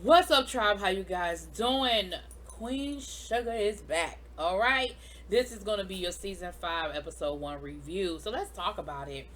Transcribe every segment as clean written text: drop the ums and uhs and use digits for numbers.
What's up, tribe? How you guys doing? Queen Sugar is back. All right, this is gonna be your season 5, episode 1 review. So let's talk about it.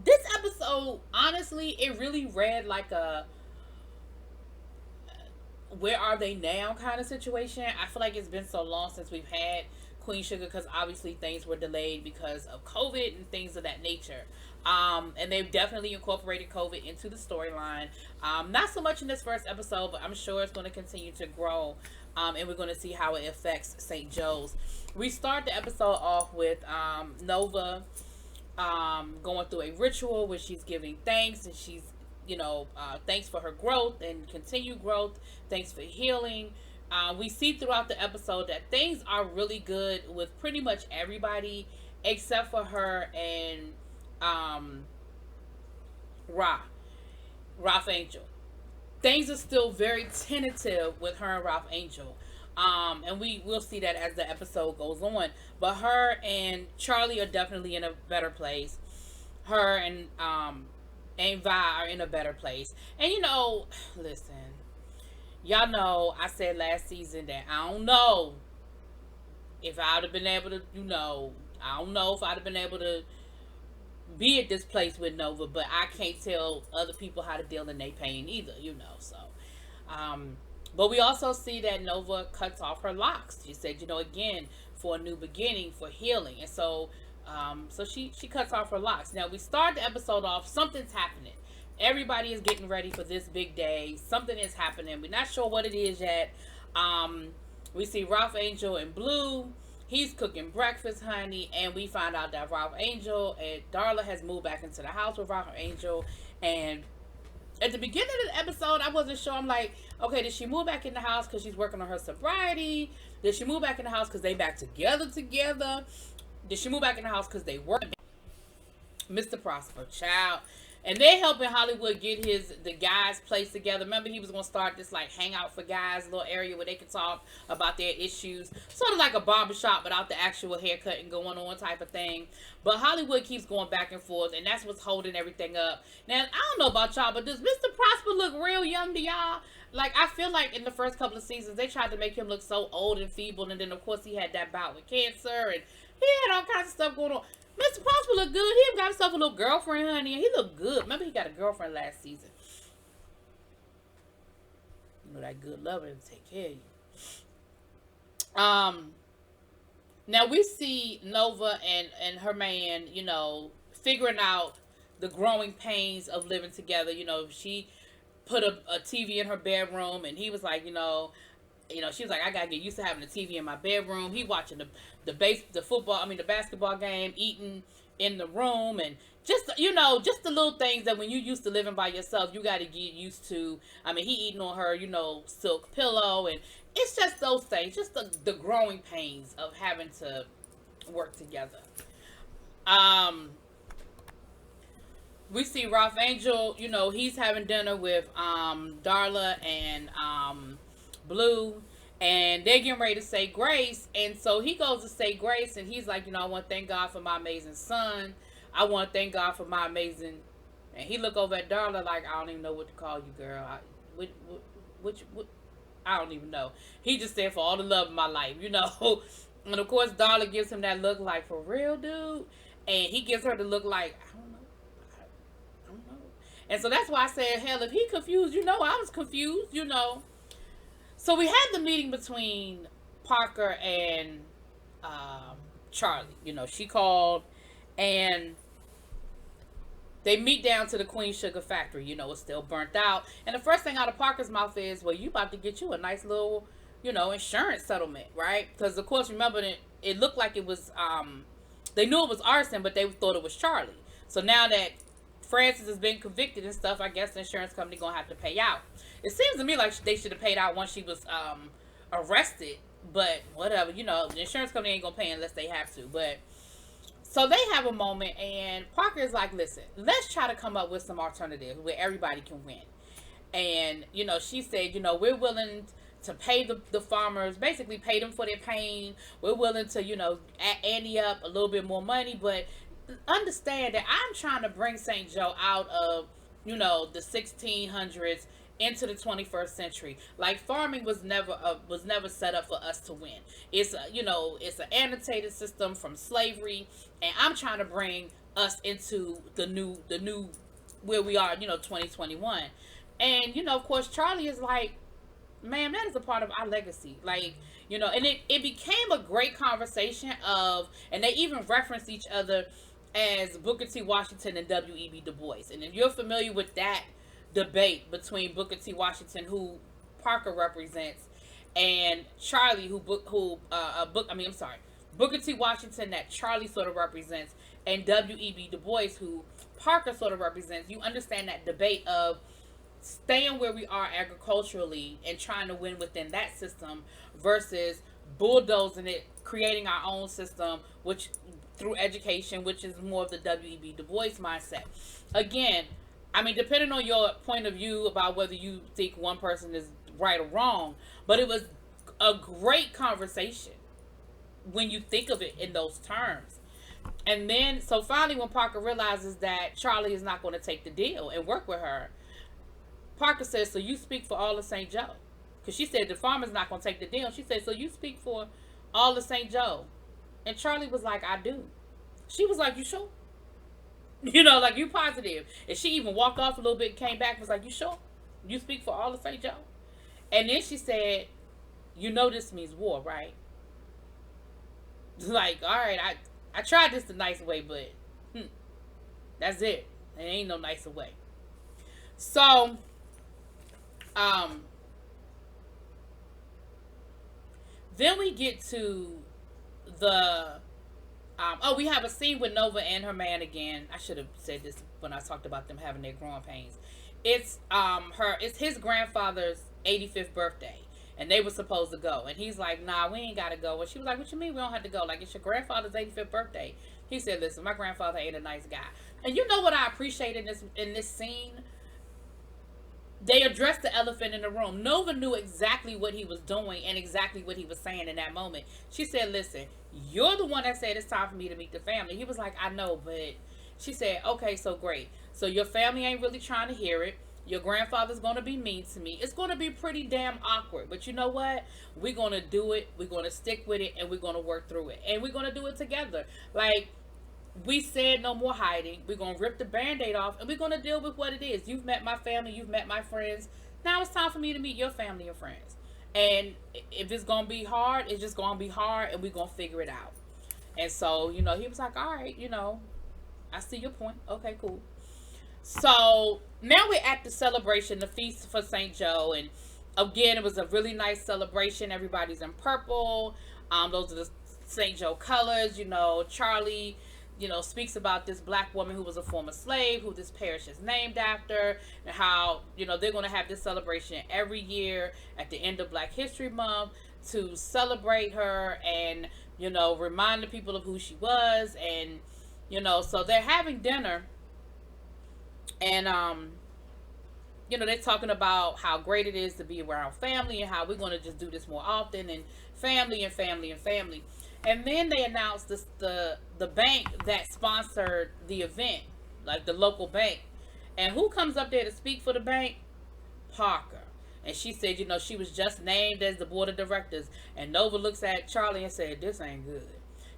This episode, honestly, it really read like a where are they now kind of situation. I feel like it's been so long since we've had Queen Sugar because obviously things were delayed because of COVID and things of that nature. And they've definitely incorporated COVID into the storyline. Not so much in this first episode, but I'm sure it's going to continue to grow. And we're going to see how it affects St. Joe's. We start the episode off with Nova going through a ritual where she's giving thanks and she's thanks for her growth and continued growth, thanks for healing. We see throughout the episode that things are really good with pretty much everybody except for her and Ralph Angel. Things are still very tentative with her and Ralph Angel. And we will see that as the episode goes on. But her and Charlie are definitely in a better place. Her and Vi are in a better place. And listen, y'all know I said last season that I don't know if I'd have been able to, I don't know if I'd have been able to be at this place with Nova, but I can't tell other people how to deal in their pain either, so. But we also see that Nova cuts off her locks. She said, again, for a new beginning, for healing. And so she cuts off her locks. Now, we start the episode off, something's happening. Everybody is getting ready for this big day. Something is happening. We're not sure what it is yet. We see Ralph Angel and Blue. He's cooking breakfast, honey. And we find out that Ralph Angel and Darla has moved back into the house with Ralph Angel. And at the beginning of the episode, I wasn't sure. I'm like, okay, did she move back in the house because she's working on her sobriety? Did she move back in the house because they back together? Did she move back in the house because they work? Mr. Prosper, child. And they're helping Hollywood get the guys' place together. Remember, he was going to start this, like, hangout for guys, little area where they could talk about their issues. Sort of like a barbershop without the actual haircutting going on type of thing. But Hollywood keeps going back and forth, and that's what's holding everything up. Now, I don't know about y'all, but does Mr. Prosper look real young to y'all? Like, I feel like in the first couple of seasons, they tried to make him look so old and feeble. And then, of course, he had that bout with cancer, and he had all kinds of stuff going on. Mr. Prosper look good. He got himself a little girlfriend, honey, and he looked good. Remember, he got a girlfriend last season. That good lover to take care of you. Now we see Nova and her man, figuring out the growing pains of living together. She put a TV in her bedroom, and he was like, she was like, I gotta get used to having a TV in my bedroom. He watching the basketball game, eating in the room, and just the little things that when you used to living by yourself, you got to get used to. I mean, he eating on her, silk pillow, and it's just those things, just the growing pains of having to work together. We see Ralph Angel, he's having dinner with Darla and Blue, and they're getting ready to say grace. And so he goes to say grace, and he's like, I want to thank God for my amazing son. I want to thank God for my amazing. And he look over at Darla like, I don't even know what to call you, girl. I don't even know. He just said, for all the love of my life, And of course, Darla gives him that look like, for real, dude. And he gives her the look like, I don't know. And so that's why I said, hell, if he confused, I was confused, So we had the meeting between Parker and Charlie. She called, and they meet down to the Queen Sugar factory. It's still burnt out. And the first thing out of Parker's mouth is, well, you about to get you a nice little, insurance settlement, right? Because, of course, remember, it looked like it was, they knew it was arson, but they thought it was Charlie. So now that Francis has been convicted and stuff, I guess the insurance company gonna have to pay out. It seems to me like they should have paid out once she was arrested, but whatever, the insurance company ain't gonna pay unless they have to. But so they have a moment, and Parker is like, listen, let's try to come up with some alternatives where everybody can win. And she said, we're willing to pay the farmers, basically pay them for their pain. We're willing to ante up a little bit more money, but understand that I'm trying to bring St. Joe out of the 1600s into the 21st century. Like farming was never set up for us to win. It's a, it's an annotated system from slavery, and I'm trying to bring us into the new where we are, 2021. And of course Charlie is like, man, that is a part of our legacy. Like, and it became a great conversation of, and they even referenced each other as Booker T. Washington and W.E.B. Du Bois. And if you're familiar with that debate between Booker T. Washington, who Parker represents, and Charlie, Booker T. Washington that Charlie sort of represents, and W.E.B. Du Bois, who Parker sort of represents, you understand that debate of staying where we are agriculturally and trying to win within that system versus bulldozing it, creating our own system, which through education, which is more of the W.E.B. Du Bois mindset. Again, I mean, depending on your point of view about whether you think one person is right or wrong, but it was a great conversation when you think of it in those terms. And then, so finally, when Parker realizes that Charlie is not going to take the deal and work with her, Parker says, so you speak for all of St. Joe. Because she said the farmer's not going to take the deal. She said, so you speak for all of St. Joe. And Charlie was like, I do. She was like, you sure? Like, you positive. And she even walked off a little bit, came back, was like, you sure? You speak for all of St. Joe? And then she said, this means war, right? Like, all right, I tried this the nice way, but that's it. There ain't no nicer way. So, then we get to the we have a scene with Nova and her man again. I should have said this when I talked about them having their growing pains. It's his grandfather's 85th birthday, and they were supposed to go, and he's like, nah, we ain't gotta go. And she was like, what you mean we don't have to go? Like, it's your grandfather's 85th birthday. He said, listen, my grandfather ain't a nice guy. And you know what I appreciate in this scene? They addressed the elephant in the room. Nova knew exactly what he was doing and exactly what he was saying in that moment. She said, listen, you're the one that said it's time for me to meet the family. He was like, I know, but she said, okay, so great. So your family ain't really trying to hear it. Your grandfather's going to be mean to me. It's going to be pretty damn awkward. But you know what? We're going to do it. We're going to stick with it, and we're going to work through it. And we're going to do it together. Like, we said no more hiding. We're going to rip the Band-Aid off, and we're going to deal with what it is. You've met my family. You've met my friends. Now it's time for me to meet your family and friends. And if it's going to be hard, it's just going to be hard, and we're going to figure it out. And so, he was like, all right, I see your point. Okay, cool. So now we're at the celebration, the feast for St. Joe. And again, it was a really nice celebration. Everybody's in purple. Those are the St. Joe colors. Charlie, speaks about this black woman who was a former slave, who this parish is named after, and how, they're going to have this celebration every year at the end of Black History Month to celebrate her and, remind the people of who she was. And, so they're having dinner. And, they're talking about how great it is to be around family and how we're going to just do this more often, and family and family and family. And then they announced the bank that sponsored the event, like the local bank. And who comes up there to speak for the bank? Parker. And she said, she was just named as the board of directors. And Nova looks at Charlie and said, this ain't good.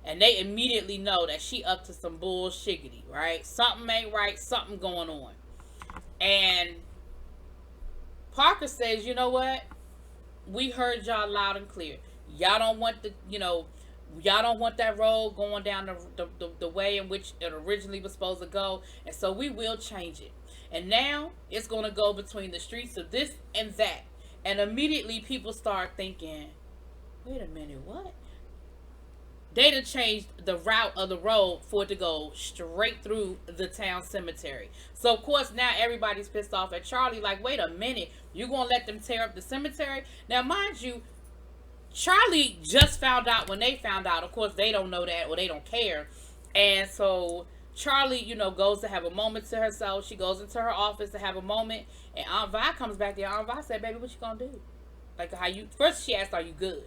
And they immediately know that she up to some bullshiggity, right? Something ain't right, something going on. And Parker says, you know what? We heard y'all loud and clear. Y'all don't want y'all don't want that road going down the way in which it originally was supposed to go. And so we will change it. And now it's going to go between the streets of this and that. And immediately people start thinking, wait a minute, what? They'd have changed the route of the road for it to go straight through the town cemetery. So, of course, now everybody's pissed off at Charlie. Like, wait a minute. You going to let them tear up the cemetery? Now, mind you, Charlie just found out when they found out. Of course, they don't know that, or they don't care. And so Charlie, goes to have a moment to herself. She goes into her office to have a moment. And Aunt Vi comes back there. Aunt Vi said, baby, what you going to do? Like, first she asked, are you good?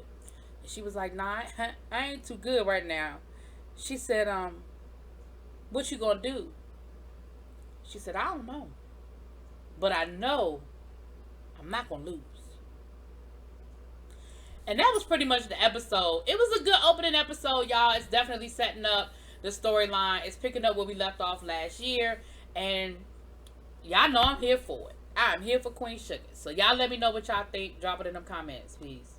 She was like, nah, I ain't too good right now. She said, what you gonna do? She said, I don't know. But I know I'm not gonna lose. And that was pretty much the episode. It was a good opening episode, y'all. It's definitely setting up the storyline. It's picking up where we left off last year. And y'all know I'm here for it. I'm here for Queen Sugar. So y'all let me know what y'all think. Drop it in them comments. Peace.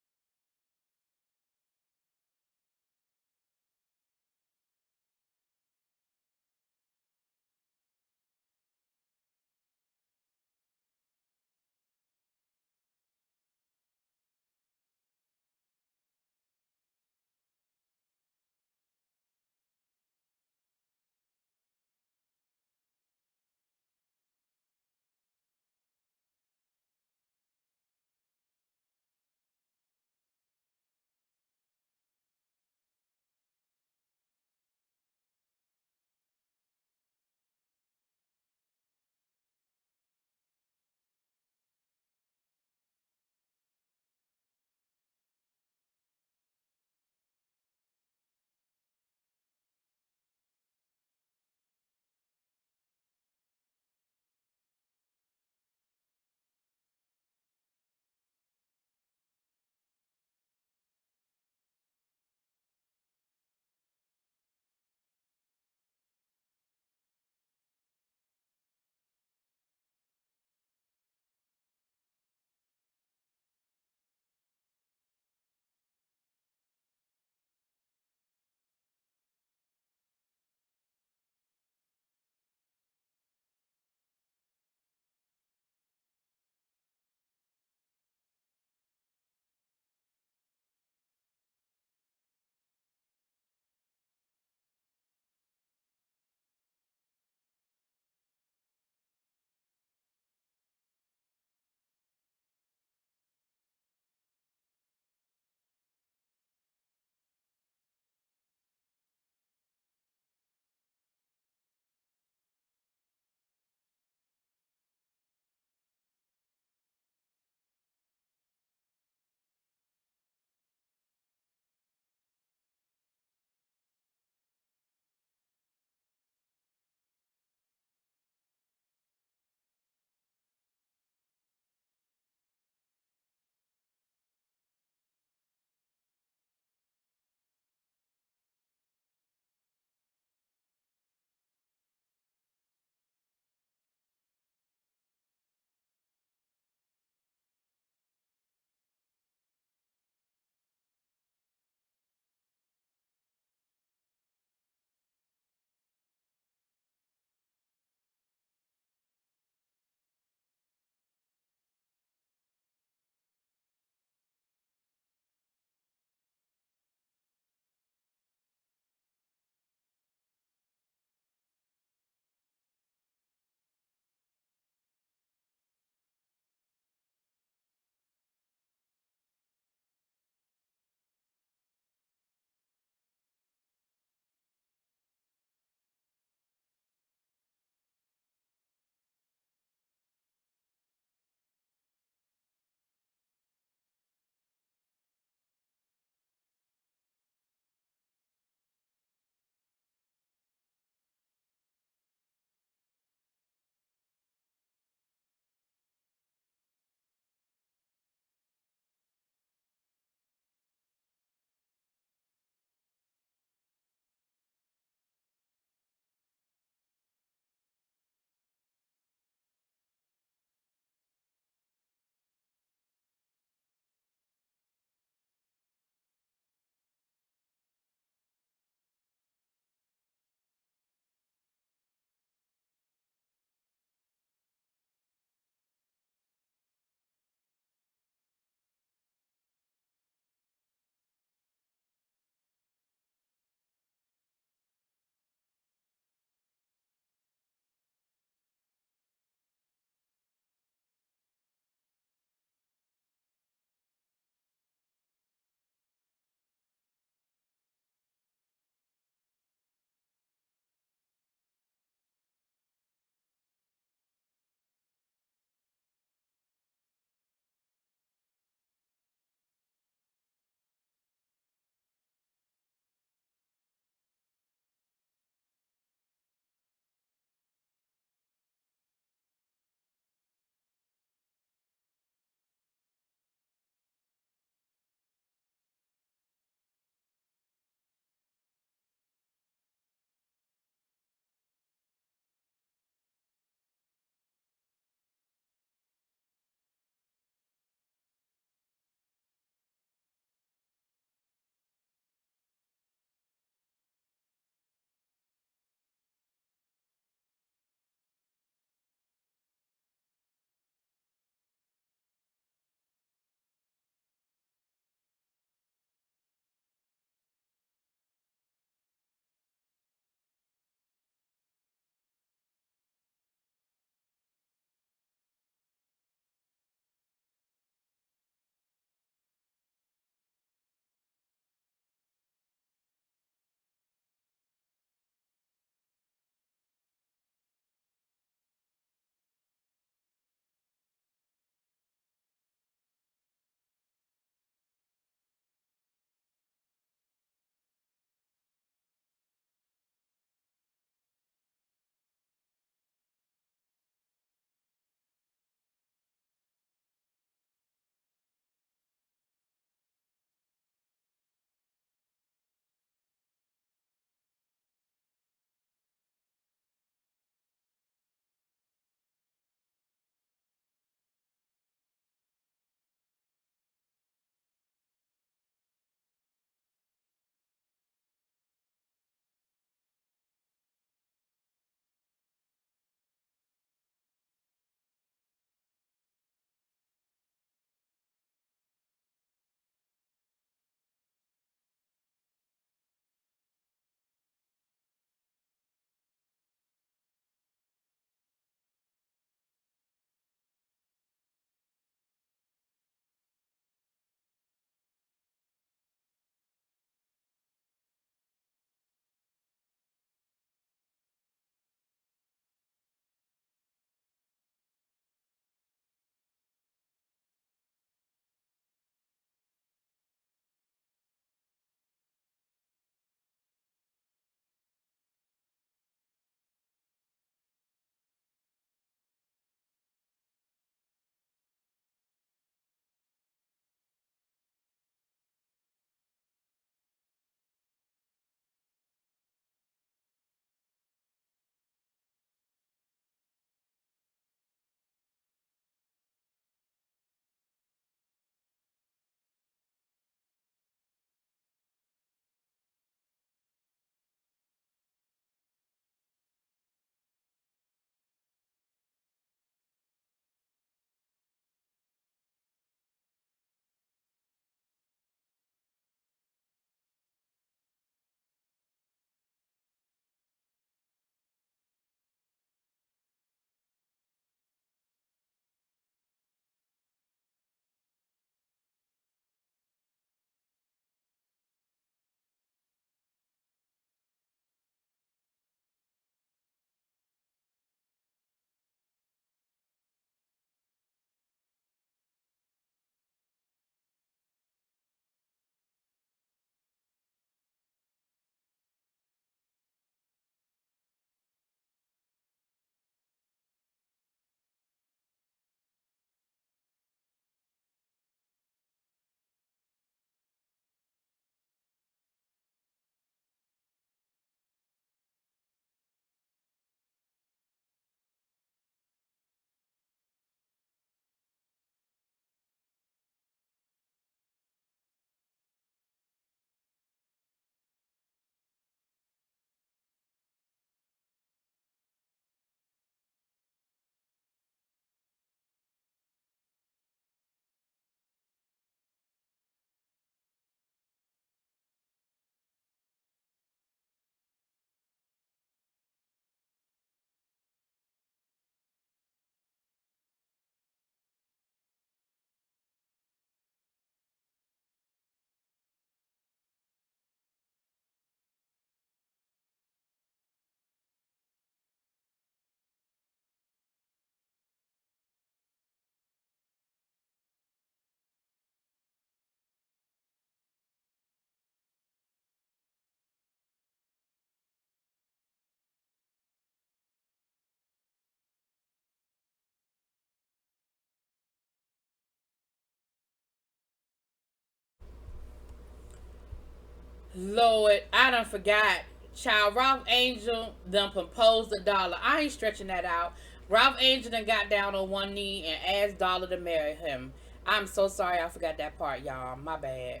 Lord, I done forgot. Child, Ralph Angel done proposed to Dollar. I ain't stretching that out. Ralph Angel done got down on one knee and asked Dollar to marry him. I'm so sorry I forgot that part, y'all. My bad.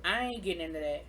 I ain't getting into that.